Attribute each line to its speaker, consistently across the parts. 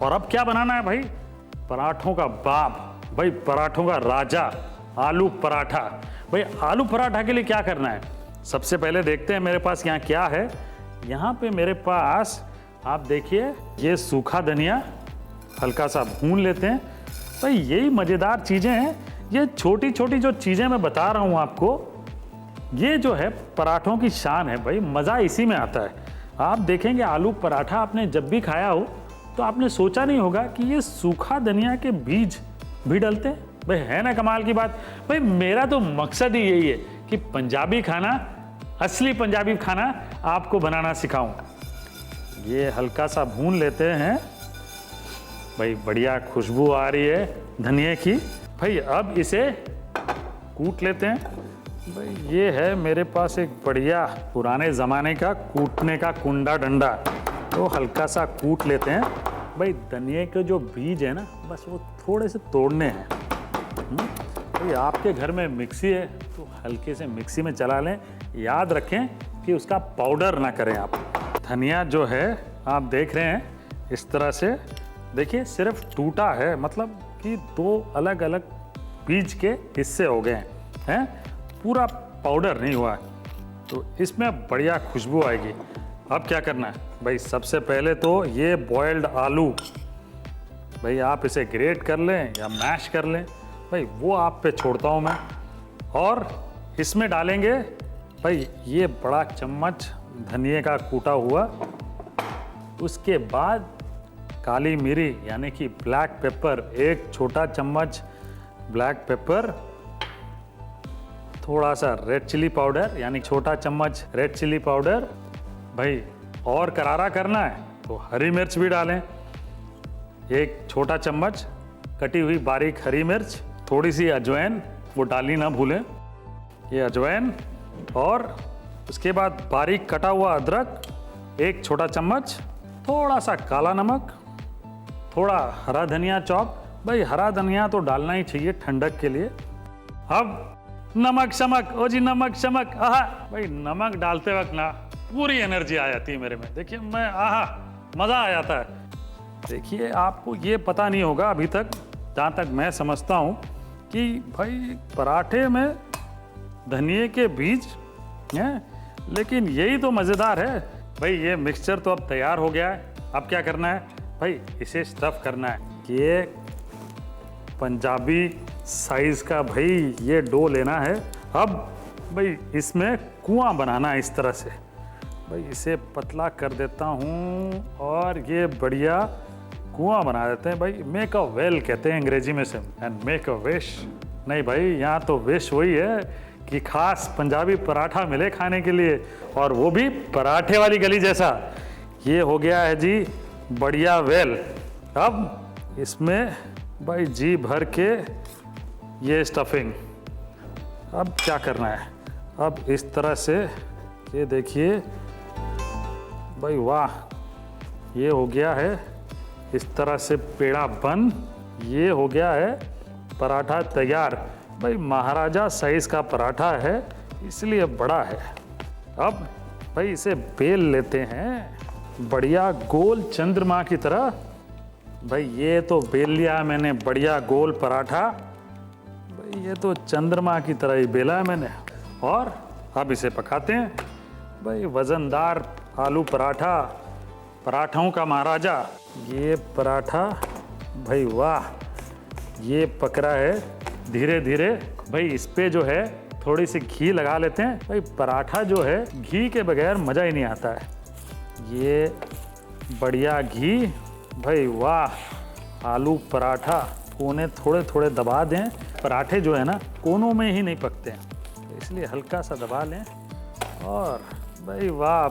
Speaker 1: और अब क्या बनाना है भाई? पराठों का बाप भाई, पराठों का राजा, आलू पराठा। भाई आलू पराठा के लिए क्या करना है? सबसे पहले देखते हैं मेरे पास यहाँ क्या है। यहाँ पे मेरे पास आप देखिए ये सूखा धनिया हल्का सा भून लेते हैं। भाई यही मज़ेदार चीज़ें हैं, ये छोटी छोटी जो चीज़ें मैं बता रहा हूँ आपको, ये जो है पराठों की शान है भाई, मज़ा इसी में आता है। आप देखेंगे आलू पराठा आपने जब भी खाया हो तो आपने सोचा नहीं होगा कि ये सूखा धनिया के बीज भी डलते हैं। भाई है ना कमाल की बात। भाई मेरा तो मकसद ही यही है कि पंजाबी खाना, असली पंजाबी खाना आपको बनाना सिखाऊं। ये हल्का सा भून लेते हैं भाई, बढ़िया खुशबू आ रही है धनिया की। भाई अब इसे कूट लेते हैं। भाई ये है मेरे पास एक बढ़िया पुराने ज़माने का कूटने का कुंडा डंडा, तो हल्का सा कूट लेते हैं। भाई धनिया के जो बीज है ना, बस वो थोड़े से तोड़ने हैं। भाई आपके घर में मिक्सी है तो हल्के से मिक्सी में चला लें। याद रखें कि उसका पाउडर ना करें आप। धनिया जो है आप देख रहे हैं इस तरह से, देखिए सिर्फ टूटा है, मतलब कि दो अलग अलग बीज के हिस्से हो गए हैं, पूरा पाउडर नहीं हुआ है। तो इसमें बढ़िया खुशबू आएगी। अब क्या करना है भाई? सबसे पहले तो ये बॉयल्ड आलू, भाई आप इसे ग्रेट कर लें या मैश कर लें, भाई वो आप पे छोड़ता हूँ मैं। और इसमें डालेंगे भाई ये बड़ा चम्मच धनिया का कूटा हुआ, उसके बाद काली मिरी यानी कि ब्लैक पेपर, एक छोटा चम्मच ब्लैक पेपर, थोड़ा सा रेड चिली पाउडर यानी छोटा चम्मच रेड चिली पाउडर। भाई और करारा करना है तो हरी मिर्च भी डालें, एक छोटा चम्मच कटी हुई बारीक हरी मिर्च, थोड़ी सी अजवाइन, वो डालनी ना भूलें, ये अजवाइन। और उसके बाद बारीक कटा हुआ अदरक, एक छोटा चम्मच, थोड़ा सा काला नमक, थोड़ा हरा धनिया चॉप। भाई हरा धनिया तो डालना ही चाहिए ठंडक के लिए। अब नमक शमक, ओ जी नमक शमक, आहा भाई नमक डालते वक्त ना पूरी एनर्जी आ जाती है मेरे में। देखिए मैं आहा मज़ा आ जाता है। देखिए आपको ये पता नहीं होगा अभी तक, जहाँ तक मैं समझता हूँ, कि भाई पराठे में धनिया के बीज हैं, लेकिन यही तो मज़ेदार है। भाई ये मिक्सचर तो अब तैयार हो गया है। अब क्या करना है भाई? इसे स्टफ़ करना है। ये पंजाबी साइज़ का भाई ये डो लेना है। अब भाई इसमें कुआं बनाना है इस तरह से। भाई इसे पतला कर देता हूँ और ये बढ़िया कुआं बना देते हैं। भाई मेक अ वेल कहते हैं अंग्रेजी में से, एंड मेक अ विश नहीं भाई, यहाँ तो विश वही है कि खास पंजाबी पराठा मिले खाने के लिए, और वो भी पराठे वाली गली जैसा। ये हो गया है जी बढ़िया वेल। अब इसमें भाई जी भर के ये स्टफिंग। अब क्या करना है? अब इस तरह से ये देखिए भाई, वाह ये हो गया है इस तरह से पेड़ा बन, ये हो गया है पराठा तैयार। भाई महाराजा साइज का पराठा है इसलिए बड़ा है। अब भाई इसे बेल लेते हैं बढ़िया गोल चंद्रमा की तरह। भाई ये तो बेल लिया मैंने बढ़िया गोल पराठा, भाई ये तो चंद्रमा की तरह ही बेला है मैंने। और अब इसे पकाते हैं। भाई वज़नदार आलू पराठा, पराठों का महाराजा। ये पराठा भाई वाह, ये पक रहा है धीरे धीरे। भाई इस पे जो है थोड़ी सी घी लगा लेते हैं। भाई पराठा जो है घी के बगैर मज़ा ही नहीं आता है। ये बढ़िया घी, भाई वाह आलू पराठा। कोने थोड़े थोड़े दबा दें, पराठे जो है ना कोनों में ही नहीं पकते हैं, तो इसलिए हल्का सा दबा लें। और भाई वाह,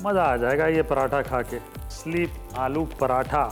Speaker 1: मज़ा आ जाएगा ये पराठा खा के। स्लीप आलू पराठा।